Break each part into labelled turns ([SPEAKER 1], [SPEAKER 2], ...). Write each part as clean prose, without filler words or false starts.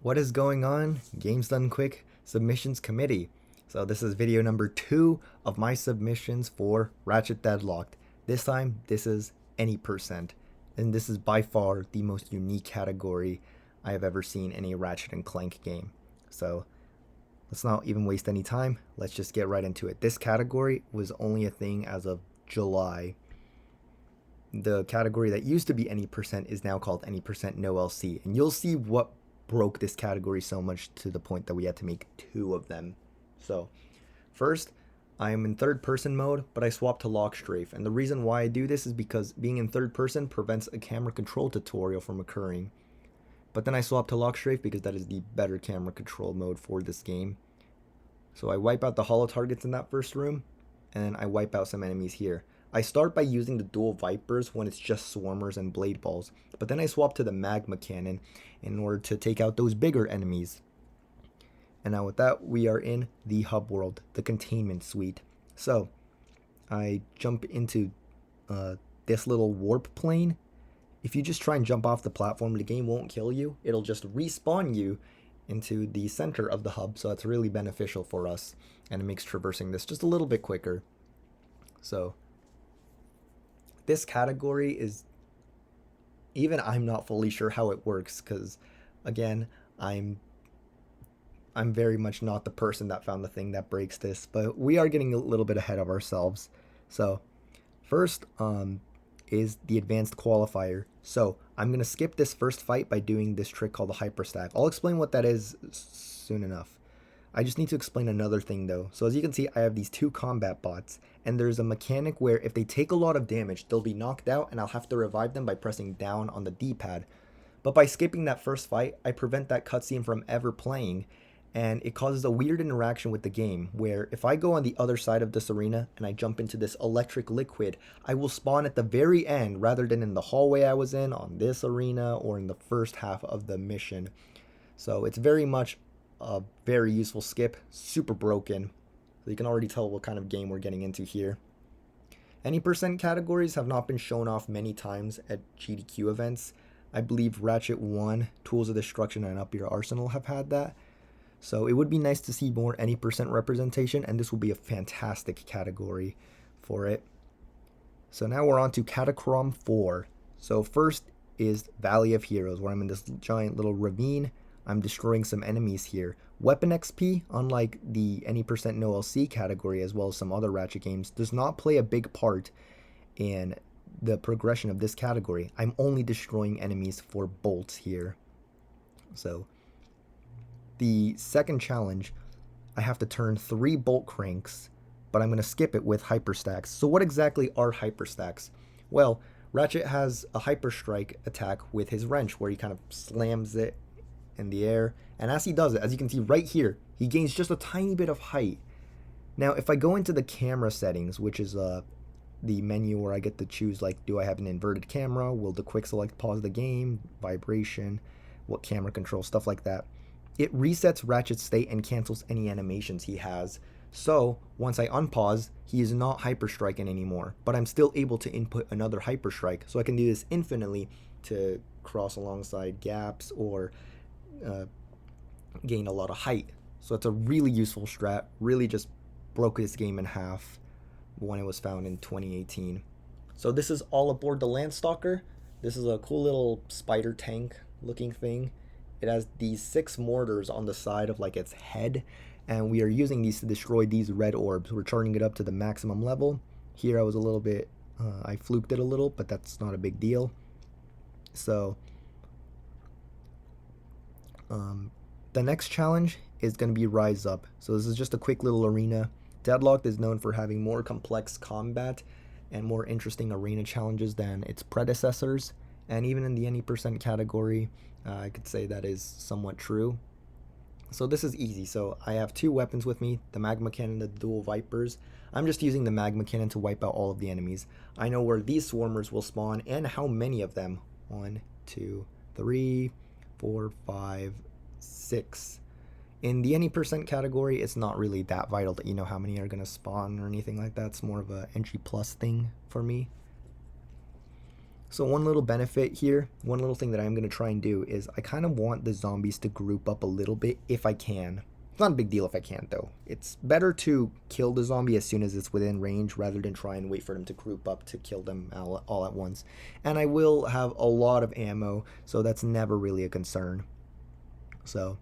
[SPEAKER 1] What is going on? GamesDoneQuick Submissions Committee. So this is video number 2 of my submissions for Ratchet Deadlocked. This time, this is any percent. And this is by far the most unique category I have ever seen in a Ratchet and Clank game. So let's not even waste any time. Let's just get right into it. This category was only a thing as of July. The category that used to be any percent is now called any percent no LC. And you'll see what broke this category so much to the point that we had to make 2 of them. So first, I am in third person mode, but I swapped to lock strafe, and the reason why I do this is because being in third person prevents a camera control tutorial from occurring. But then I swapped to lock strafe because that is the better camera control mode for this game. So I wipe out the hollow targets in that first room, and I wipe out some enemies here. I start by using the dual Vipers when it's just Swarmers and Blade Balls, but then I swap to the Magma Cannon in order to take out those bigger enemies. And now with that, we are in the hub world, the containment suite. So I jump into this little warp plane. If you just try and jump off the platform, the game won't kill you. It'll just respawn you into the center of the hub, so that's really beneficial for us, and it makes traversing this just a little bit quicker. So this category is, even I'm not fully sure how it works, because again, I'm very much not the person that found the thing that breaks this, but we are getting a little bit ahead of ourselves. So first is the advanced qualifier. So I'm going to skip this first fight by doing this trick called the hyperstack. I'll explain what that is soon enough. I just need to explain another thing though. So as you can see, I have these 2 combat bots, and there's a mechanic where if they take a lot of damage, they'll be knocked out, and I'll have to revive them by pressing down on the D-pad. But by skipping that first fight, I prevent that cutscene from ever playing, and it causes a weird interaction with the game, where if I go on the other side of this arena and I jump into this electric liquid, I will spawn at the very end rather than in the hallway I was in, on this arena, or in the first half of the mission. So it's very much a very useful skip, super broken. So you can already tell what kind of game we're getting into here. Any percent categories have not been shown off many times at GDQ events. I believe Ratchet 1, Tools of Destruction, and Up Your Arsenal have had that. So it would be nice to see more any percent representation, and this will be a fantastic category for it. So now we're on to Catacrom 4. So first is Valley of Heroes, where I'm in this giant little ravine. I'm destroying some enemies here. Weapon XP, unlike the any percent no LC category as well as some other Ratchet games, does not play a big part in the progression of this category. I'm only destroying enemies for bolts here. So the second challenge, I have to turn 3 bolt cranks, but I'm going to skip it with hyperstacks. So what exactly are hyperstacks? Well, Ratchet has a hyperstrike attack with his wrench where he kind of slams it in the air, and as he does it, as you can see right here, he gains just a tiny bit of height. Now if I go into the camera settings, which is the menu where I get to choose, like, do I have an inverted camera, will the quick select pause the game, vibration, what camera control, stuff like that, it resets Ratchet's state and cancels any animations he has. So once I unpause, he is not hyperstriking anymore, but I'm still able to input another hyperstrike, so I can do this infinitely to cross alongside gaps or gain a lot of height. So it's a really useful strat, really just broke this game in half when it was found in 2018. So this is all aboard the Landstalker. This is a cool little spider tank looking thing. It has these 6 mortars on the side of like its head, and we are using these to destroy these red orbs. We're charging it up to the maximum level. Here I was a little bit, I fluked it a little, but that's not a big deal. So the next challenge is going to be Rise Up. So this is just a quick little arena. Deadlocked is known for having more complex combat and more interesting arena challenges than its predecessors, and even in the any percent category, I could say that is somewhat true. So this is easy. So I have 2 weapons with me, the Magma Cannon and the dual Vipers. I'm just using the Magma Cannon to wipe out all of the enemies. I know where these Swarmers will spawn and how many of them. 1, 2, 3, 4, 5, 6. In the any percent category, it's not really that vital that you know how many are going to spawn or anything like that. It's more of a entry plus thing for me. So one little benefit here, one little thing that I'm going to try and do is I kind of want the zombies to group up a little bit if I can. It's not a big deal if I can't though. It's better to kill the zombie as soon as it's within range rather than try and wait for them to group up to kill them all at once. And I will have a lot of ammo, so that's never really a concern. So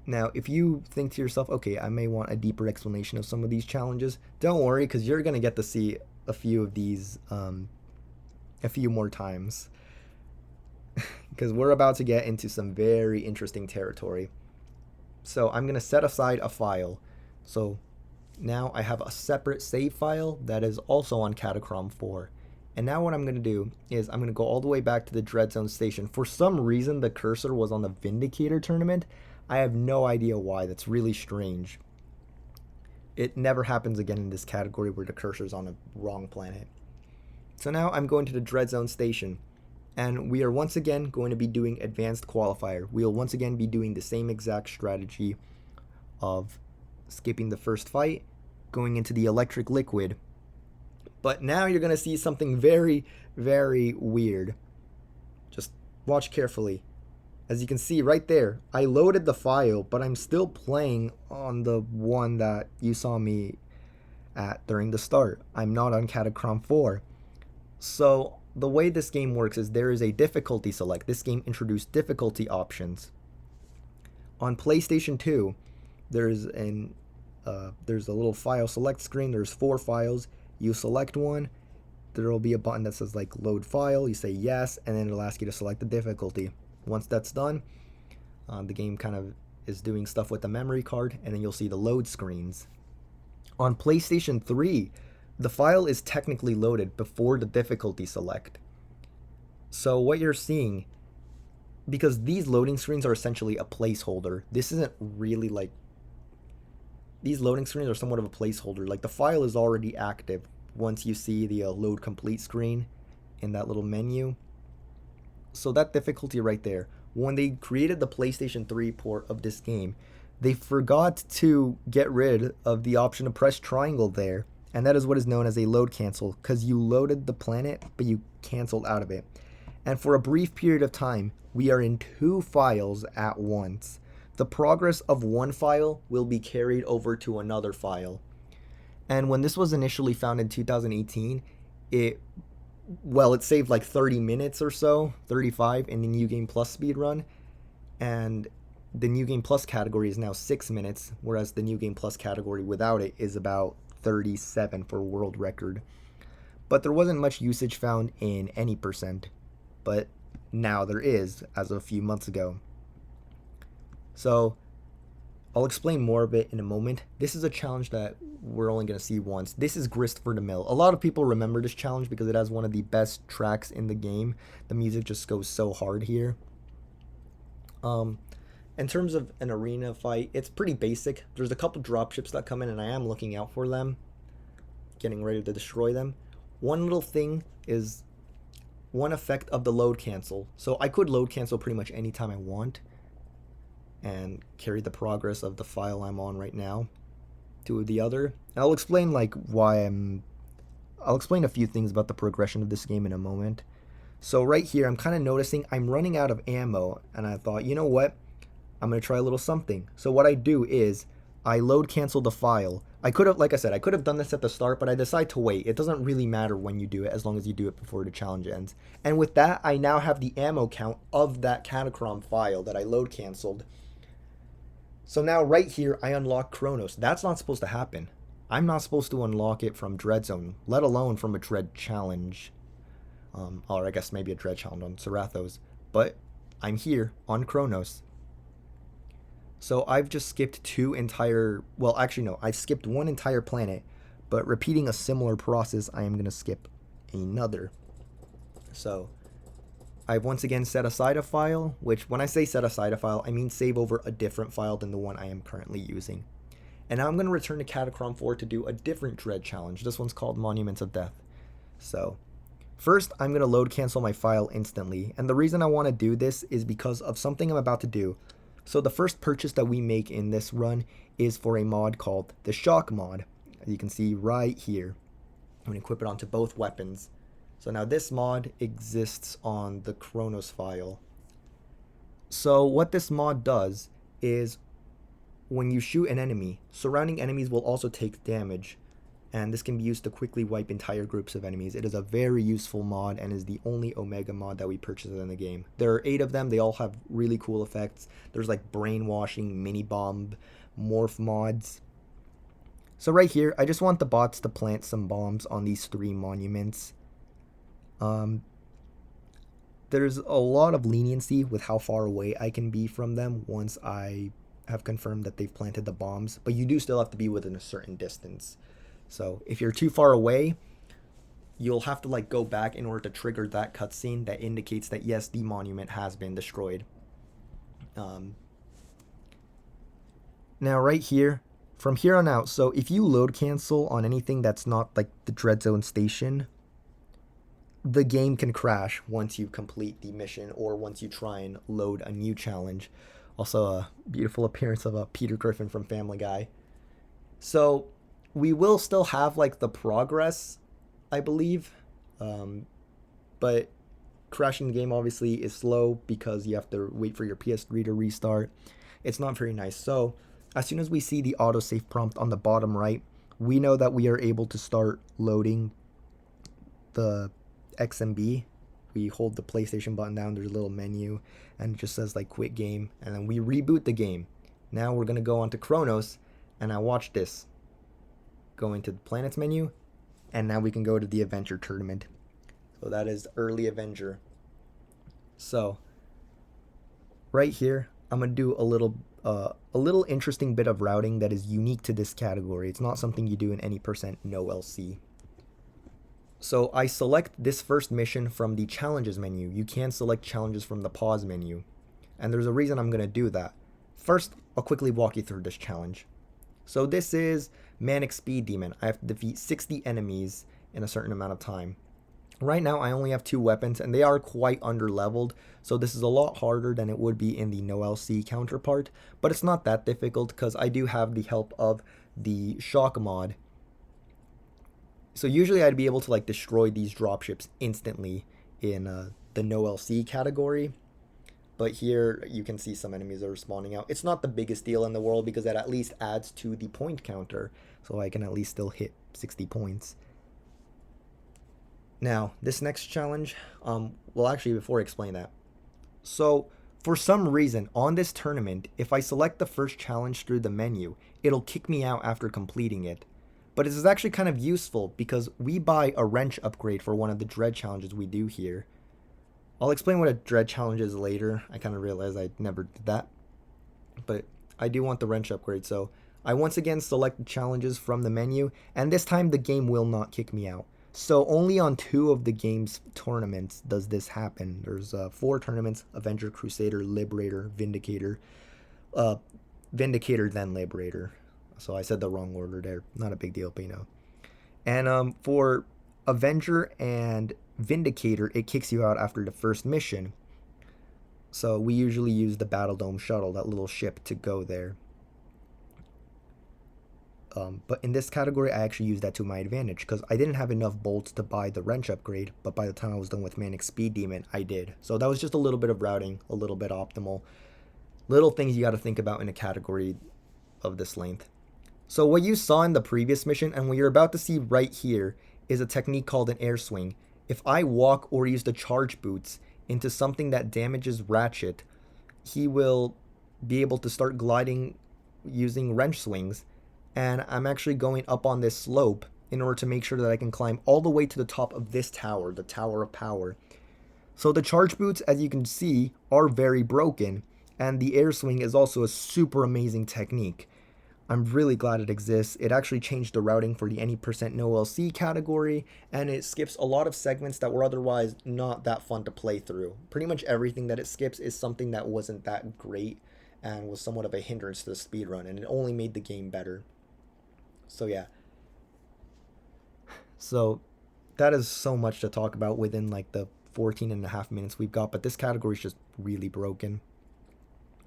[SPEAKER 1] now, if you think to yourself, okay, I may want a deeper explanation of some of these challenges, don't worry, because you're going to get to see a few of these a few more times. Because we're about to get into some very interesting territory. So I'm going to set aside a file. So now I have a separate save file that is also on Catacrom 4. And now what I'm going to do is I'm going to go all the way back to the Dread Zone station. For some reason, the cursor was on the Vindicator tournament. I have no idea why. That's really strange. It never happens again in this category where the cursor's on a wrong planet. So now I'm going to the Dread Zone station. And we are once again going to be doing Advanced Qualifier. We'll once again be doing the same exact strategy of skipping the first fight, going into the Electric Liquid. But now you're going to see something very, very weird. Just watch carefully. As you can see right there, I loaded the file, but I'm still playing on the one that you saw me at during the start. I'm not on Catacrom 4. So the way this game works is there is a difficulty select. This game introduced difficulty options. On PlayStation 2, there's a little file select screen. There's 4 files. You select one. There will be a button that says like load file. You say yes, and then it'll ask you to select the difficulty. Once that's done, the game kind of is doing stuff with the memory card, and then you'll see the load screens. On PlayStation 3, the file is technically loaded before the difficulty select. So what you're seeing, because these loading screens are essentially a placeholder, this isn't really like, these loading screens are somewhat of a placeholder. Like the file is already active once you see the load complete screen in that little menu. So that difficulty right there, when they created the PlayStation 3 port of this game, they forgot to get rid of the option to press triangle there, and that is what is known as a load cancel, because you loaded the planet, but you canceled out of it. And for a brief period of time, we are in 2 files at once. The progress of one file will be carried over to another file. And when this was initially found in 2018, it saved like 30 minutes or so, 35 in the New Game Plus speedrun, and the New Game Plus category is now 6 minutes, whereas the New Game Plus category without it is about 37 for world record. But there wasn't much usage found in any percent, but now there is as of a few months ago. So I'll explain more of it in a moment. This is a challenge that we're only going to see once. This is Grist for the Mill. A lot of people remember this challenge because it has one of the best tracks in the game. The music just goes so hard here. In terms of an arena fight, it's pretty basic. There's a couple dropships that come in, and I am looking out for them, getting ready to destroy them. One little thing is one effect of the load cancel. So I could load cancel pretty much anytime I want and carry the progress of the file I'm on right now to the other. And I'll explain I'll explain a few things about the progression of this game in a moment. So right here, I'm kind of noticing I'm running out of ammo, and I thought, you know what? I'm going to try a little something. So what I do is I load cancel the file. I could have, like I said, I could have done this at the start, but I decide to wait. It doesn't really matter when you do it, as long as you do it before the challenge ends. And with that, I now have the ammo count of that Catacrom file that I load canceled. So now right here, I unlock Kronos. That's not supposed to happen. I'm not supposed to unlock it from Dread Zone, let alone from a Dread challenge. Or I guess maybe a Dread challenge on Serathos. But I'm here on Kronos. So I've just skipped I've skipped one entire planet, but repeating a similar process, I am going to skip another. So I've once again set aside a file, which when I say set aside a file, I mean save over a different file than the one I am currently using. And now I'm going to return to Catacrom 4 to do a different Dread challenge. This one's called Monuments of Death. So first, I'm going to load cancel my file instantly. And the reason I want to do this is because of something I'm about to do. So the first purchase that we make in this run is for a mod called the Shock mod. As you can see right here. I'm going to equip it onto both weapons. So now this mod exists on the Chronos file. So what this mod does is when you shoot an enemy, surrounding enemies will also take damage, and this can be used to quickly wipe entire groups of enemies. It is a very useful mod and is the only Omega mod that we purchased in the game. There are 8 of them. They all have really cool effects. There's like brainwashing, mini bomb, morph mods. So right here, I just want the bots to plant some bombs on these 3 monuments. There's a lot of leniency with how far away I can be from them once I have confirmed that they've planted the bombs, but you do still have to be within a certain distance. So if you're too far away, you'll have to like go back in order to trigger that cutscene that indicates that yes, the monument has been destroyed. Now right here, from here on out, so if you load cancel on anything that's not like the Dread Zone station, the game can crash once you complete the mission or once you try and load a new challenge. Also a beautiful appearance of Peter Griffin from Family Guy. So we will still have like the progress, I believe, but crashing the game obviously is slow because you have to wait for your PS3 to restart. It's not very nice. So as soon as we see the autosave prompt on the bottom right, we know that we are able to start loading the XMB. We hold the PlayStation button down, there's a little menu, and it just says like quit game, and then we reboot the game. Now we're gonna go onto Chronos, and now watch this. Go into the planets menu, and now we can go to the Adventure Tournament. So that is Early Avenger. So right here, I'm gonna do a little interesting bit of routing that is unique to this category. It's not something you do in any % no LC. So I select this first mission from the challenges menu. You can select challenges from the pause menu. And there's a reason I'm going to do that. First, I'll quickly walk you through this challenge. So this is Manic Speed Demon. I have to defeat 60 enemies in a certain amount of time. Right now I only have 2 weapons and they are quite under-leveled. So this is a lot harder than it would be in the no LC counterpart. But it's not that difficult because I do have the help of the shock mod. So usually I'd be able to like destroy these dropships instantly in the no LC category. But here you can see some enemies are spawning out. It's not the biggest deal in the world because that at least adds to the point counter. So I can at least still hit 60 points. Now, this next challenge, well actually before I explain that. So for some reason on this tournament, if I select the first challenge through the menu, it'll kick me out after completing it. But this is actually kind of useful because we buy a wrench upgrade for one of the dread challenges we do here. I'll explain what a dread challenge is later. I kind of realized I never did that. But I do want the wrench upgrade. So I once again select the challenges from the menu. And this time the game will not kick me out. So only on 2 of the game's tournaments does this happen. There's 4 tournaments: Avenger, Crusader, Liberator, Vindicator. Vindicator, then Liberator. So I said the wrong order there. Not a big deal, but you know. And for Avenger and Vindicator, it kicks you out after the first mission. So we usually use the Battle Dome shuttle, that little ship, to go there. But in this category, I actually used that to my advantage because I didn't have enough bolts to buy the wrench upgrade. But by the time I was done with Manic Speed Demon, I did. So that was just a little bit of routing, a little bit optimal. Little things you got to think about in a category of this length. So what you saw in the previous mission and what you're about to see right here is a technique called an air swing. If I walk or use the charge boots into something that damages Ratchet, he will be able to start gliding using wrench swings. And I'm actually going up on this slope in order to make sure that I can climb all the way to the top of this tower, the Tower of Power. So the charge boots, as you can see, are very broken. And the air swing is also a super amazing technique. I'm really glad it exists. It actually changed the routing for the any % no LC category, and it skips a lot of segments that were otherwise not that fun to play through. Pretty much everything that it skips is something that wasn't that great and was somewhat of a hindrance to the speedrun, and it only made the game better. So yeah. So that is so much to talk about within like the 14.5 minutes we've got, but this category is just really broken.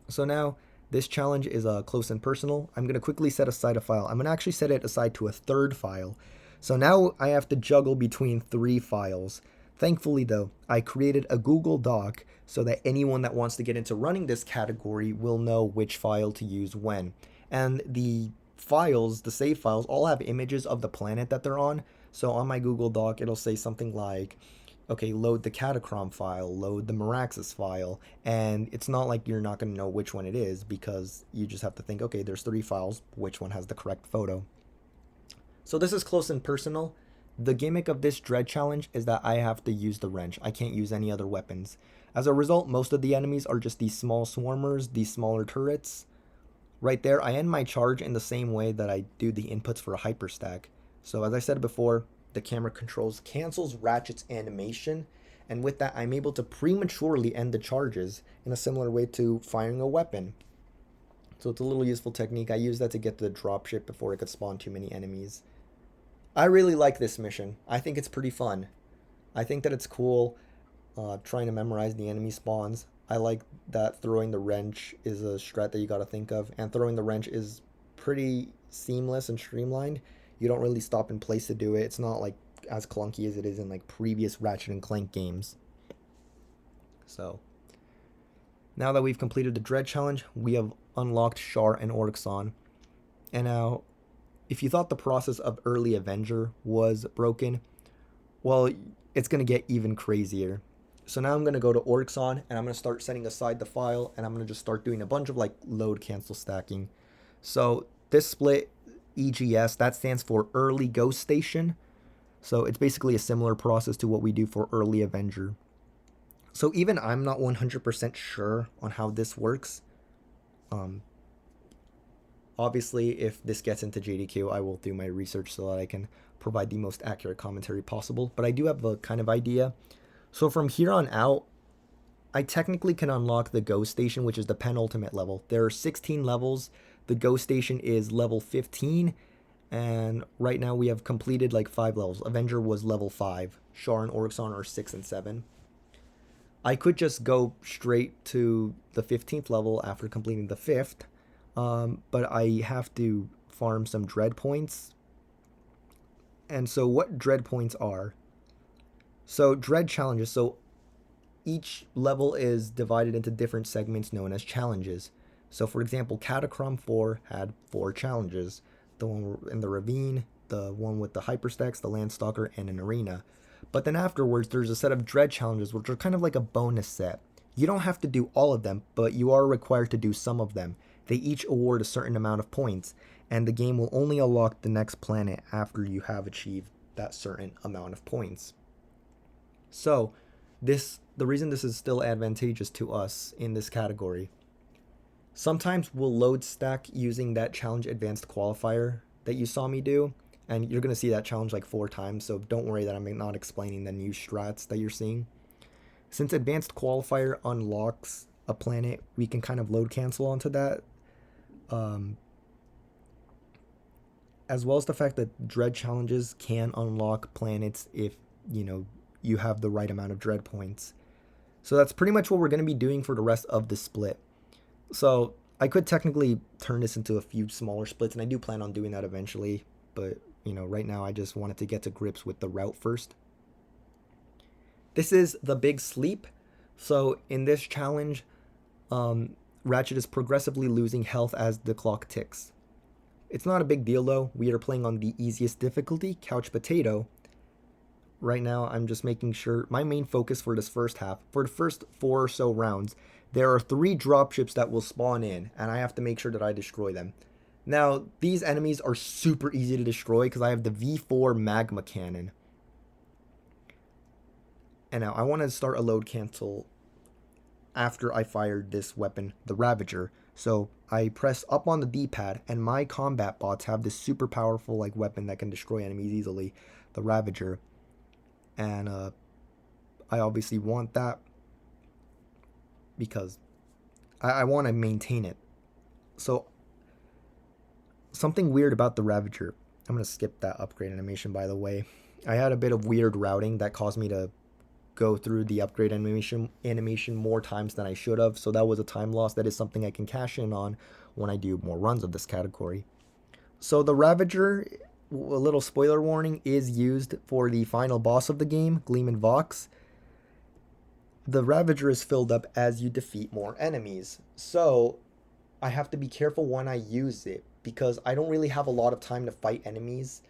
[SPEAKER 1] So now, this challenge is close and personal. I'm going to quickly set aside a file. I'm going to actually set it aside to a third file. So now I have to juggle between 3 files. Thankfully though, I created a Google Doc so that anyone that wants to get into running this category will know which file to use when. And the files, the save files, all have images of the planet that they're on. So on my Google Doc, it'll say something like, okay, load the Catacrom file, load the Meraxis file, and it's not like you're not going to know which one it is, because you just have to think, okay, there's 3 files, which one has the correct photo. So this is close and personal. The gimmick of this dread challenge is that I have to use the wrench. I can't use any other weapons. As a result, most of the enemies are just these small swarmers, these smaller turrets. Right there, I end my charge in the same way that I do the inputs for a hyperstack. So as I said before, the camera controls cancels Ratchet's animation, and with that I'm able to prematurely end the charges in a similar way to firing a weapon. So it's a little useful technique. I use that to get to the dropship before it could spawn too many enemies. I really like this mission. I think it's pretty fun. I think that it's cool trying to memorize the enemy spawns. I like that throwing the wrench is a strat that you got to think of, and throwing the wrench is pretty seamless and streamlined. You don't really stop in place to do it. It's not like as clunky as it is in like previous Ratchet and Clank games. So now that we've completed the Dread Challenge, we have unlocked Char and Oryxon. And now, if you thought the process of Early Avenger was broken, well, it's going to get even crazier. So now I'm going to go to Oryxon, and I'm going to start setting aside the file, and I'm going to just start doing a bunch of like load cancel stacking. So this split, EGS, that stands for Early Ghost Station. So it's basically a similar process to what we do for Early Avenger. So even I'm not 100% sure on how this works. Obviously, if this gets into JDQ, I will do my research so that I can provide the most accurate commentary possible. But I do have a kind of idea. So from here on out, I technically can unlock the Ghost Station, which is the penultimate level. There are 16 levels. The Ghost Station is level 15. And right now we have completed like 5 levels. Avenger was level 5. Char and Oryxon are 6 and 7. I could just go straight to the 15th level after completing the 5th. But I have to farm some dread points. And so what dread points are? So dread challenges. So each level is divided into different segments known as challenges. So for example, Catacrom 4 had 4 challenges. The one in the ravine, the one with the hyperstacks, the landstalker, and an arena. But then afterwards, there's a set of dread challenges, which are kind of like a bonus set. You don't have to do all of them, but you are required to do some of them. They each award a certain amount of points, and the game will only unlock the next planet after you have achieved that certain amount of points. So, the reason this is still advantageous to us in this category, sometimes we'll load stack using that challenge advanced qualifier that you saw me do, and you're going to see that challenge like 4 times, so don't worry that I'm not explaining the new strats that you're seeing. Since advanced qualifier unlocks a planet, we can kind of load cancel onto that. As well as the fact that dread challenges can unlock planets if, you have the right amount of dread points. So that's pretty much what we're going to be doing for the rest of the split. So I could technically turn this into a few smaller splits, and I do plan on doing that eventually. But, right now I just wanted to get to grips with the route first. This is the Big Sleep. So in this challenge, Ratchet is progressively losing health as the clock ticks. It's not a big deal though. We are playing on the easiest difficulty, Couch Potato. Right now, I'm just making sure my main focus for this first half, for the first 4 or so rounds, there are 3 dropships that will spawn in, and I have to make sure that I destroy them. Now, these enemies are super easy to destroy because I have the V4 magma cannon. And now I want to start a load cancel after I fired this weapon, the Ravager. So I press up on the D-pad, and my combat bots have this super powerful weapon that can destroy enemies easily, the Ravager. And I obviously want that because I want to maintain it. So something weird about the Ravager. I'm going to skip that upgrade animation, by the way. I had a bit of weird routing that caused me to go through the upgrade animation more times than I should have. So that was a time loss. That is something I can cash in on when I do more runs of this category. So the Ravager, a little spoiler warning, is used for the final boss of the game, Gleam and Vox. the Ravager is filled up as you defeat more enemies. So I have to be careful when I use it because I don't really have a lot of time to fight enemies,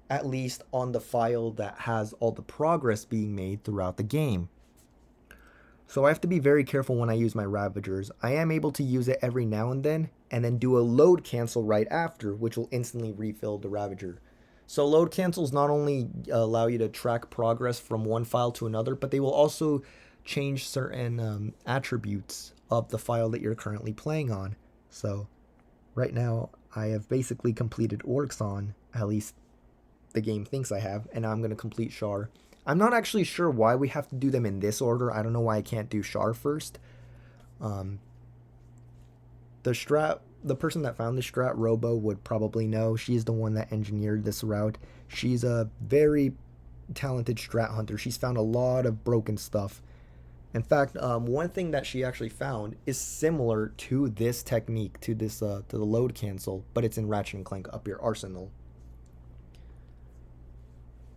[SPEAKER 1] at least on the file that has all the progress being made throughout the game. So I have to be very careful when I use my Ravagers. I am able to use it every now and then do a load cancel right after, which will instantly refill the Ravager. So load cancels not only allow you to track progress from one file to another, but they will also change certain attributes of the file that you're currently playing on. So right now I have basically completed Orcs on, at least the game thinks I have, and now I'm going to complete Char. I'm not actually sure why we have to do them in this order. I don't know why I can't do Char first. The person that found this strat, Robo, would probably know. She's the one that engineered this route. She's a very talented strat hunter. She's found a lot of broken stuff. In fact, one thing that she actually found is similar to this technique, to the load cancel, but it's in Ratchet and Clank Up Your Arsenal,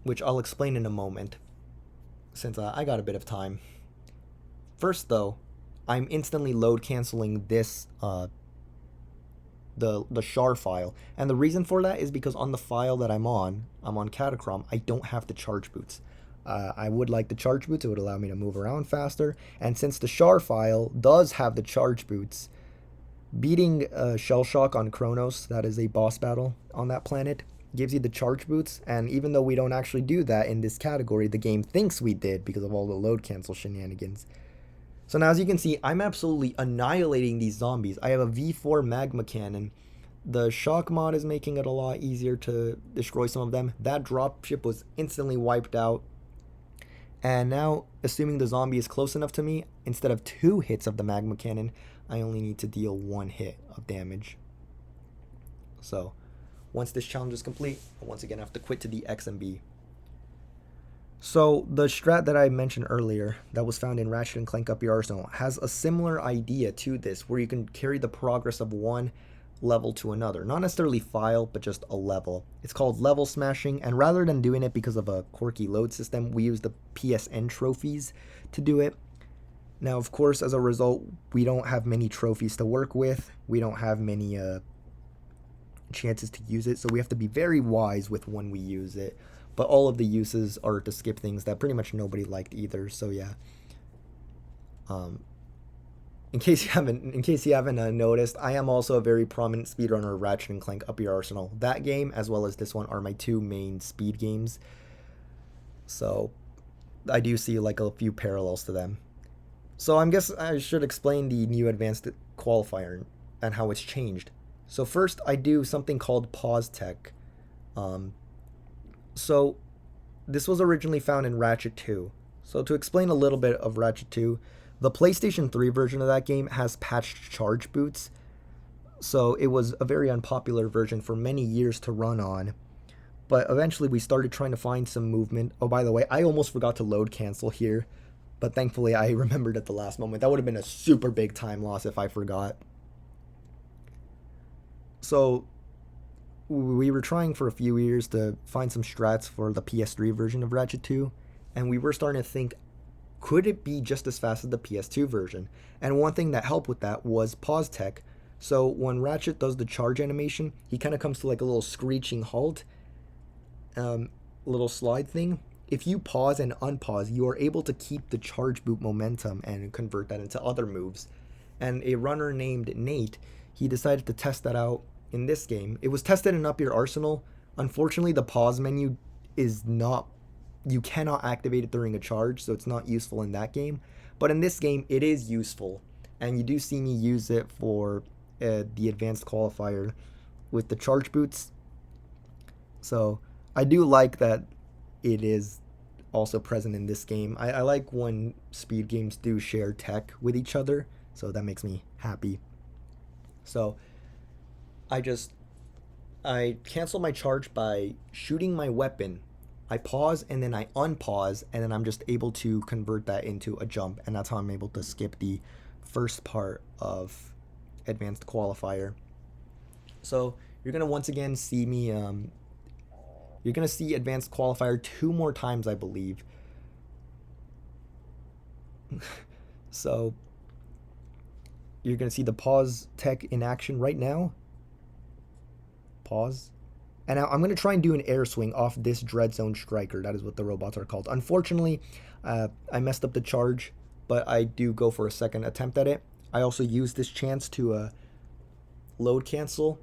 [SPEAKER 1] which I'll explain in a moment, since I got a bit of time. First, though, I'm instantly load canceling this the char file, and the reason for that is because on the file that I'm on Catacrom, I don't have the charge boots. I would like the charge boots. It would allow me to move around faster, and since the char file does have the charge boots, beating Shell Shock on Kronos, that is a boss battle on that planet, gives you the charge boots, and even though we don't actually do that in this category, the game thinks we did because of all the load cancel shenanigans. So now, as you can see, I'm absolutely annihilating these zombies. I have a V4 magma cannon. The shock mod is making it a lot easier to destroy some of them. That dropship was instantly wiped out. And now, assuming the zombie is close enough to me, instead of 2 hits of the magma cannon, I only need to deal 1 hit of damage. So once this challenge is complete, I once again have to quit to the XMB. So the strat that I mentioned earlier that was found in Ratchet and Clank Up Your Arsenal has a similar idea to this, where you can carry the progress of one level to another. Not necessarily file, but just a level. It's called level smashing, and rather than doing it because of a quirky load system, we use the PSN trophies to do it. Now, of course, as a result, we don't have many trophies to work with. We don't have many chances to use it, so we have to be very wise with when we use it. But all of the uses are to skip things that pretty much nobody liked either. So yeah. In case you haven't noticed, I am also a very prominent speedrunner of Ratchet and Clank Up Your Arsenal. That game, as well as this one, are my 2 main speed games. So I do see like a few parallels to them. So I guess I should explain the new advanced qualifier and how it's changed. So first, I do something called pause tech. So this was originally found in Ratchet 2. So to explain a little bit of Ratchet 2, the PlayStation 3 version of that game has patched charge boots. So it was a very unpopular version for many years to run on. But eventually we started trying to find some movement. Oh, by the way, I almost forgot to load cancel here, but thankfully I remembered at the last moment. That would have been a super big time loss if I forgot. So we were trying for a few years to find some strats for the PS3 version of Ratchet 2, and we were starting to think, could it be just as fast as the PS2 version? And one thing that helped with that was pause tech. So when Ratchet does the charge animation, he kind of comes to like a little screeching halt, little slide thing. If you pause and unpause, you are able to keep the charge boot momentum and convert that into other moves. And a runner named Nate, he decided to test that out in this game. It was tested in Up Your Arsenal. Unfortunately, the pause menu is not, you cannot activate it during a charge, so it's not useful in that game. But in this game, it is useful, and you do see me use it for the advanced qualifier with the charge boots. So I do like that it is also present in this game. I like when speed games do share tech with each other, so that makes me happy. So I cancel my charge by shooting my weapon. I pause and then I unpause, and then I'm just able to convert that into a jump, and that's how I'm able to skip the first part of advanced qualifier. So you're gonna once again see me you're gonna see advanced qualifier 2 more times, I believe. So you're going to see the pause tech in action right now. Pause. And now I'm going to try and do an air swing off this Dread Zone Striker. That is what the robots are called. Unfortunately, I messed up the charge, but I do go for a second attempt at it. I also use this chance to load cancel.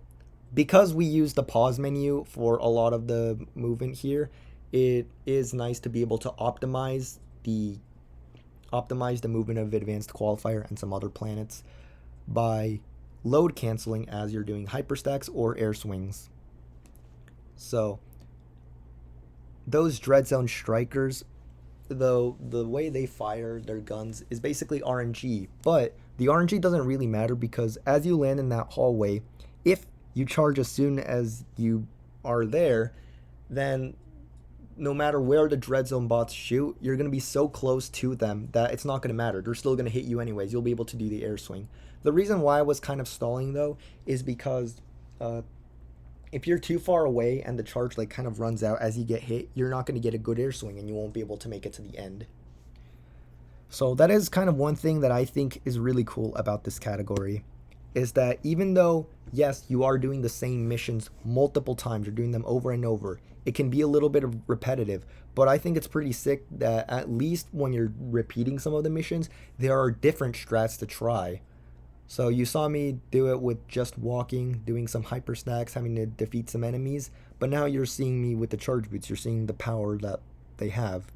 [SPEAKER 1] Because we use the pause menu for a lot of the movement here, it is nice to be able to optimize the movement of Advanced Qualifier and some other planets by load canceling as you're doing hyperstacks or air swings. So those Dread Zone Strikers, though, the way they fire their guns is basically RNG, but the RNG doesn't really matter because as you land in that hallway, if you charge as soon as you are there, then no matter where the Dread Zone bots shoot, you're going to be so close to them that it's not going to matter. They're still going to hit you anyways. You'll be able to do the air swing. The reason why I was kind of stalling, though, is because if you're too far away and the charge like kind of runs out as you get hit, you're not going to get a good air swing and you won't be able to make it to the end. So that is kind of one thing that I think is really cool about this category, is that even though, yes, you are doing the same missions multiple times, you're doing them over and over, it can be a little bit repetitive, but I think it's pretty sick that at least when you're repeating some of the missions, there are different strats to try. So you saw me do it with just walking, doing some hyper stacks, having to defeat some enemies, but now you're seeing me with the charge boots, you're seeing the power that they have.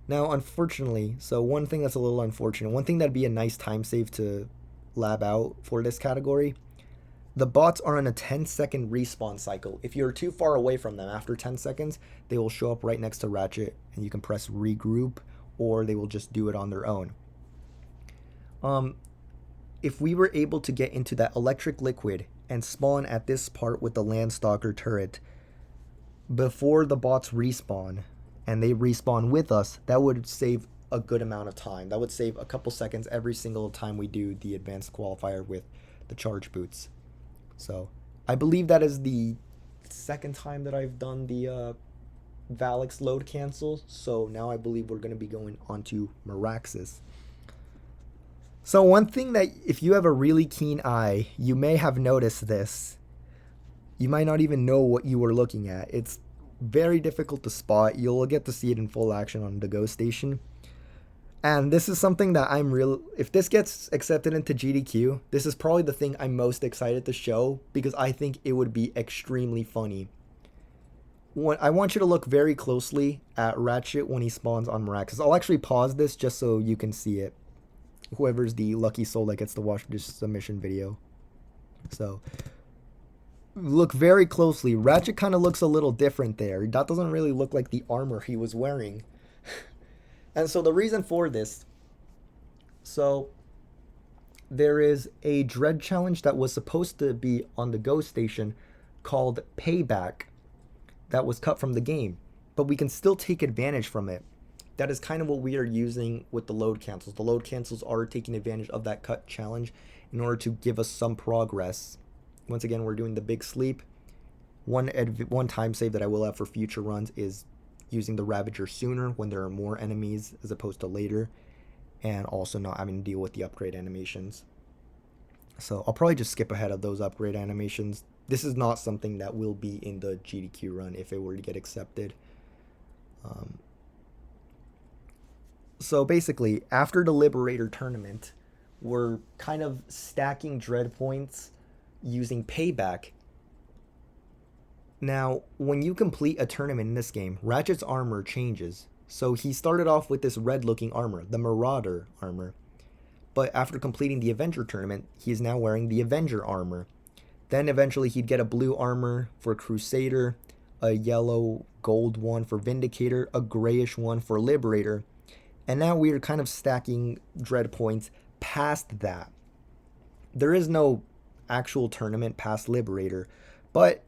[SPEAKER 1] Now, unfortunately, so one thing that's a little unfortunate, one thing that'd be a nice time save to lab out for this category, the bots are on a 10-second respawn cycle. If you're too far away from them after 10 seconds, they will show up right next to Ratchet and you can press regroup, or they will just do it on their own. If we were able to get into that electric liquid and spawn at this part with the Landstalker turret before the bots respawn, and they respawn with us, that would save a good amount of time. That would save a couple seconds every single time we do the advanced qualifier with the charge boots. So I believe that is the second time that I've done the Valix load cancel. So now I believe we're going to be going on to Meraxis. So one thing that if you have a really keen eye, you may have noticed this. You might not even know what you were looking at. It's very difficult to spot. You'll get to see it in full action on the Go Station. And this is something that if this gets accepted into GDQ, this is probably the thing I'm most excited to show because I think it would be extremely funny. I want you to look very closely at Ratchet when he spawns on Meraxis. I'll actually pause this just so you can see it. Whoever's the lucky soul that gets to watch this submission video. So look very closely. Ratchet kind of looks a little different there. That doesn't really look like the armor he was wearing. And so the reason for this, so there is a Dread challenge that was supposed to be on the Go Station called Payback that was cut from the game, but we can still take advantage from it. That is kind of what we are using with the load cancels. The load cancels are taking advantage of that cut challenge in order to give us some progress. Once again, we're doing the big sleep. One time save that I will have for future runs is using the Ravager sooner when there are more enemies as opposed to later, and also not having to deal with the upgrade animations. So I'll probably just skip ahead of those upgrade animations. This is not something that will be in the GDQ run if it were to get accepted. So basically, after the Liberator tournament, we're kind of stacking Dread points using Payback. Now, when you complete a tournament in this game, Ratchet's armor changes. So he started off with this red-looking armor, the Marauder armor. But after completing the Avenger tournament, he is now wearing the Avenger armor. Then eventually he'd get a blue armor for Crusader, a yellow gold one for Vindicator, a grayish one for Liberator. And now we are kind of stacking Dread points past that. There is no actual tournament past Liberator, but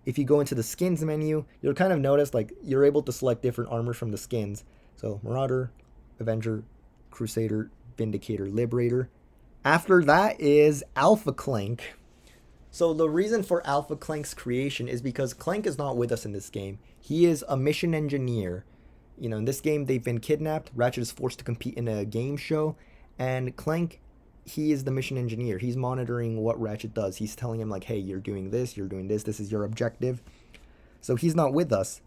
[SPEAKER 1] if you go into the skins menu, you'll kind of notice like you're able to select different armors from the skins. So Marauder, Avenger, Crusader, Vindicator, Liberator. After that is Alpha Clank. So the reason for Alpha Clank's creation is because Clank is not with us in this game. He is a mission engineer in this game they've been kidnapped. Ratchet is forced to compete in a game show, and Clank, he is the mission engineer. He's monitoring what Ratchet does. He's telling him like, hey, you're doing this, this is your objective. So he's not with us.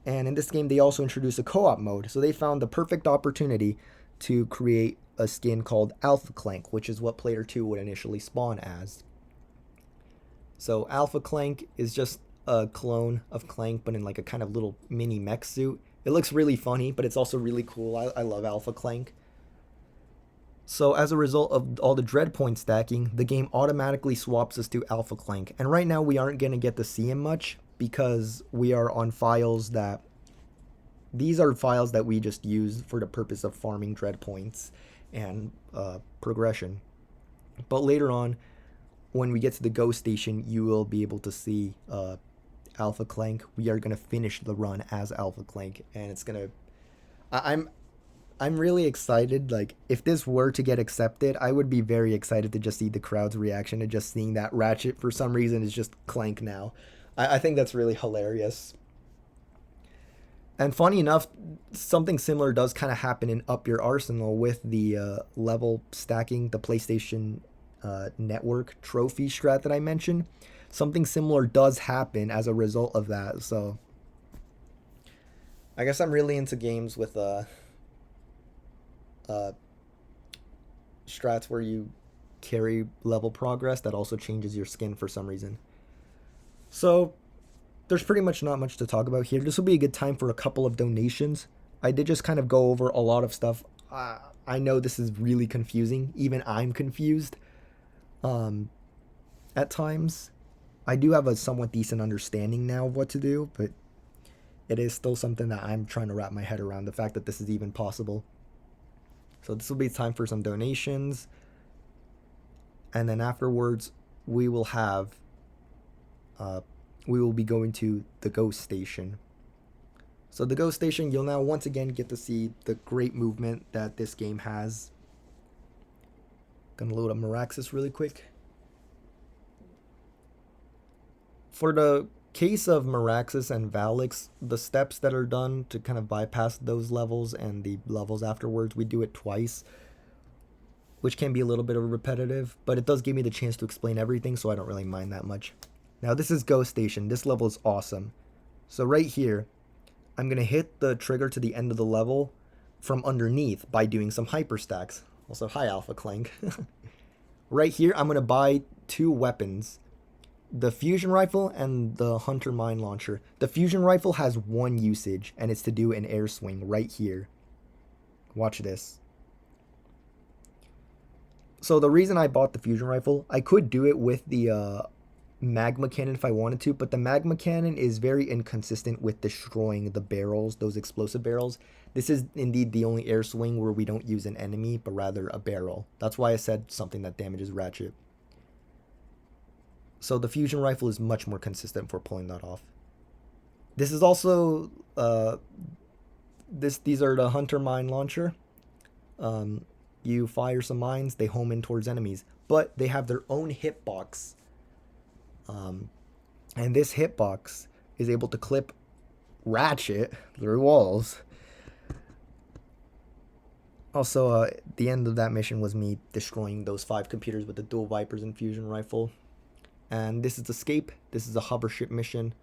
[SPEAKER 1] And in this game they also introduce a co-op mode. So they found the perfect opportunity to create a skin called Alpha Clank, which is what player 2 would initially spawn as. So Alpha Clank is just a clone of Clank, but in like a kind of little mini mech suit. It looks really funny, but it's also really cool. I love Alpha Clank. So as a result of all the dread point stacking, the game automatically swaps us to Alpha Clank. And right now we aren't going to get to see him much because we are on files that... These are files that we just use for the purpose of farming dread points and progression. But later on, when we get to the Go Station, you will be able to see Alpha Clank. We are going to finish the run as Alpha Clank, and it's going to... I'm really excited. Like, if this were to get accepted, I would be very excited to just see the crowd's reaction to just seeing that Ratchet, for some reason, is just Clank now. I think that's really hilarious. And funny enough, something similar does kind of happen in Up Your Arsenal with the level stacking, the PlayStation Network trophy strat that I mentioned. Something similar does happen as a result of that. So I guess I'm really into games with strats where you carry level progress that also changes your skin for some reason. So there's pretty much not much to talk about here. This will be a good time for a couple of donations. I did just kind of go over a lot of stuff. I know this is really confusing. Even I'm confused at times. I do have a somewhat decent understanding now of what to do, but it is still something that I'm trying to wrap my head around, the fact that this is even possible. So this will be time for some donations. And then afterwards, we will have... we will be going to the Go Station. So the Go Station, you'll now once again get to see the great movement that this game has. Gonna load up Meraxis really quick. For the case of Meraxis and Valix, the steps that are done to kind of bypass those levels and the levels afterwards, we do it twice, which can be a little bit of repetitive, but it does give me the chance to explain everything, so I don't really mind that much. Now this is Go Station. This level is awesome. So right here, I'm going to hit the trigger to the end of the level from underneath by doing some hyper stacks. Also, hi Alpha Clank. Right here, I'm going to buy two weapons. The fusion rifle and the hunter mine launcher. The fusion rifle has one usage, and it's to do an air swing right here. Watch this. So the reason I bought the fusion rifle, I could do it with the magma cannon if I wanted to, but the magma cannon is very inconsistent with destroying the barrels, those explosive barrels. This is indeed the only air swing where we don't use an enemy, but rather a barrel. That's why I said something that damages Ratchet. So the fusion rifle is much more consistent for pulling that off. This is also these are the hunter mine launcher. You fire some mines, they home in towards enemies, but they have their own hitbox. And this hitbox is able to clip Ratchet through walls. Also, the end of that mission was me destroying those 5 computers with the dual Vipers and fusion rifle. And this is Escape. This is a hover ship mission.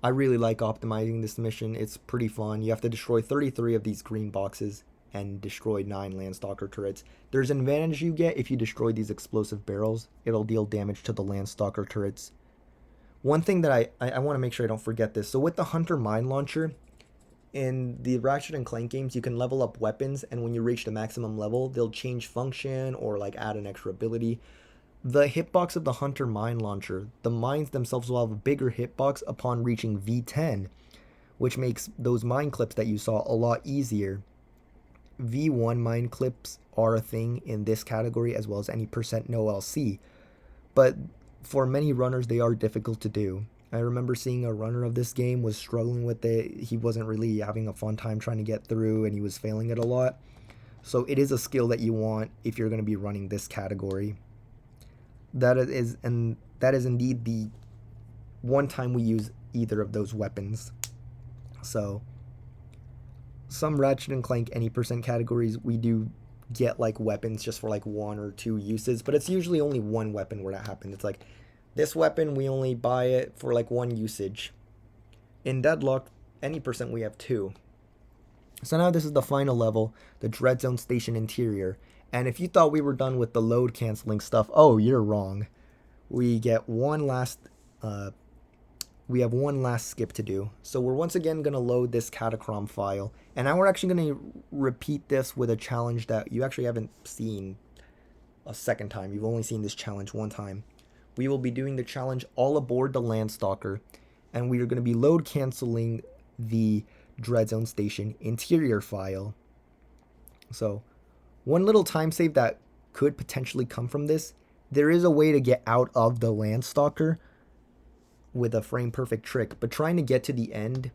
[SPEAKER 1] I really like optimizing this mission. It's pretty fun. You have to destroy 33 of these green boxes and destroy 9 Landstalker turrets. There's an advantage you get if you destroy these explosive barrels. It'll deal damage to the Landstalker turrets. One thing that I want to make sure I don't forget this. So with the Hunter Mine Launcher, in the Ratchet and Clank games, you can level up weapons, and when you reach the maximum level, they'll change function or like add an extra ability. The hitbox of the Hunter Mine Launcher, the mines themselves will have a bigger hitbox upon reaching V10, which makes those mine clips that you saw a lot easier. V1 mine clips are a thing in this category, as well as any % no LC, but for many runners they are difficult to do. I remember seeing a runner of this game was struggling with it. He wasn't really having a fun time trying to get through, and he was failing it a lot. So it is a skill that you want if you're going to be running this category. That is indeed the one time we use either of those weapons. So some Ratchet and Clank any percent categories, we do get like weapons just for like 1 or 2 uses, but it's usually only one weapon where that happens. It's like this weapon, we only buy it for like 1 usage. In Deadlocked, any percent, we have 2. So now this is the final level, the Dread Zone Station interior. And if you thought we were done with the load canceling stuff, oh, you're wrong. We get one last we have one last skip to do. So we're once again going to load this Catacrom file. And now we're actually going to repeat this with a challenge that you actually haven't seen a second time. You've only seen this challenge one time. We will be doing the challenge all aboard the Landstalker. And we are going to be load canceling the Dread Zone Station interior file. So one little time save that could potentially come from this. There is a way to get out of the Landstalker with a frame perfect trick, but trying to get to the end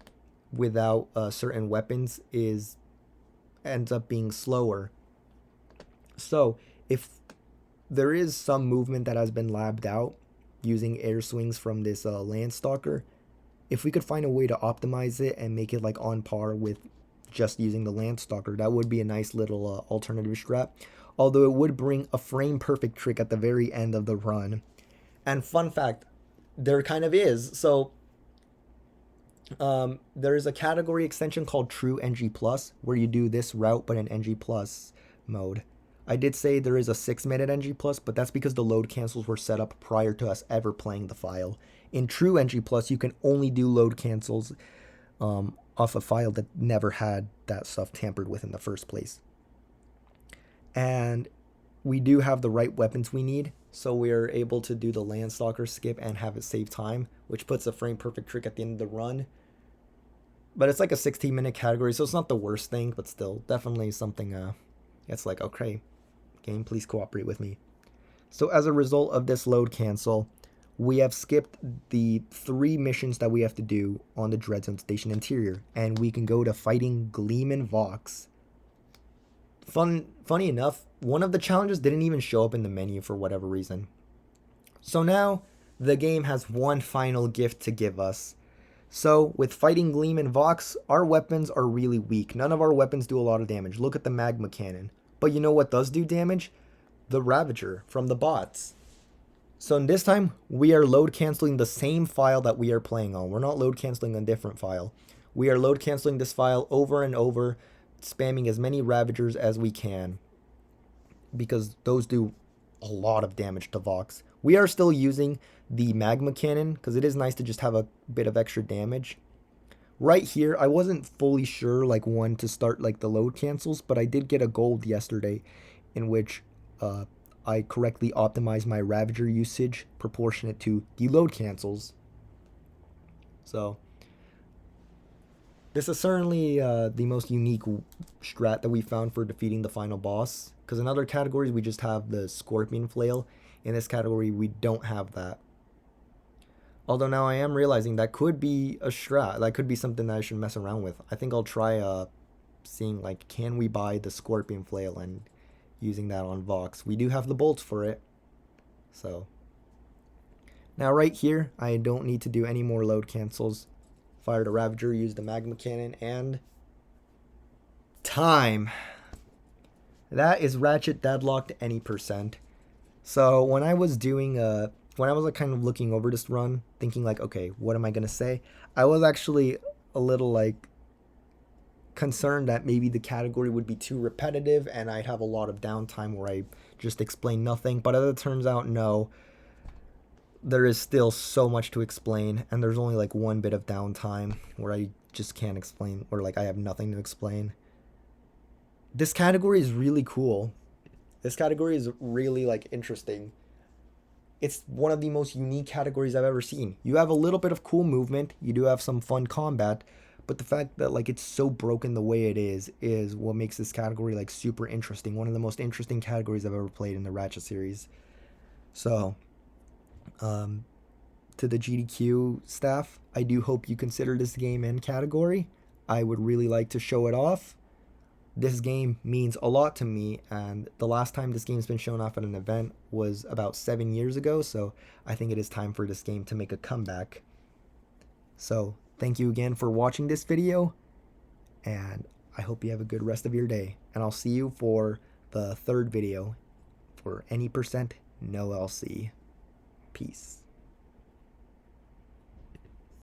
[SPEAKER 1] without certain weapons ends up being slower. So if there is some movement that has been labbed out using air swings from this Landstalker, if we could find a way to optimize it and make it like on par with just using the Landstalker, that would be a nice little alternative strat. Although it would bring a frame perfect trick at the very end of the run. And fun fact, there kind of is. So there is a category extension called True NG Plus where you do this route but in NG Plus mode. I did say there is a 6-minute NG Plus, but that's because the load cancels were set up prior to us ever playing the file. In True NG Plus, you can only do load cancels off a file that never had that stuff tampered with in the first place. And we do have the right weapons we need, so we are able to do the Landstalker skip and have it save time, which puts a frame perfect trick at the end of the run. But it's like a 16-minute category, so it's not the worst thing, but still, definitely something it's like, okay, game, please cooperate with me. So as a result of this load cancel, we have skipped the 3 missions that we have to do on the Dread Zone Station interior, and we can go to fighting Gleam and Vox. Funny enough, one of the challenges didn't even show up in the menu for whatever reason. So now the game has one final gift to give us. So with fighting Gleam and Vox, our weapons are really weak. None of our weapons do a lot of damage. Look at the magma cannon. But you know what does do damage? The Ravager from the bots. So in this time, we are load canceling the same file that we are playing on. We're not load canceling a different file. We are load canceling this file over and over, spamming as many Ravagers as we can, because those do a lot of damage to Vox. We are still using the magma cannon because it is nice to just have a bit of extra damage. Right here, I wasn't fully sure like when to start like the load cancels, but I did get a gold yesterday in which I correctly optimized my Ravager usage proportionate to the load cancels. So this is certainly the most unique strat that we found for defeating the final boss. Because in other categories, we just have the Scorpion Flail. In this category, we don't have that. Although now I am realizing that could be a strat. That could be something that I should mess around with. I think I'll try seeing, like, can we buy the Scorpion Flail and using that on Vox. We do have the bolts for it. So now right here, I don't need to do any more load cancels. Fired a Ravager, used the magma cannon, and time. That is Ratchet Deadlocked any percent. So when I was doing when I was like kind of looking over this run, thinking like, okay, what am I gonna say? I was actually a little like concerned that maybe the category would be too repetitive and I'd have a lot of downtime where I just explain nothing. But as it turns out, no. There is still so much to explain, and there's only like one bit of downtime where I just can't explain, or like I have nothing to explain. This category is really cool. This category is really like interesting. It's one of the most unique categories I've ever seen. You have a little bit of cool movement, you do have some fun combat, but the fact that like it's so broken the way it is what makes this category like super interesting. One of the most interesting categories I've ever played in the Ratchet series. So to the GDQ staff, I do hope you consider this game in category. I would really like to show it off. This game means a lot to me, and the last time this game's been shown off at an event was about 7 years ago, so I think it is time for this game to make a comeback. So thank you again for watching this video, and I hope you have a good rest of your day, and I'll see you for the third video for any percent no LC. Peace.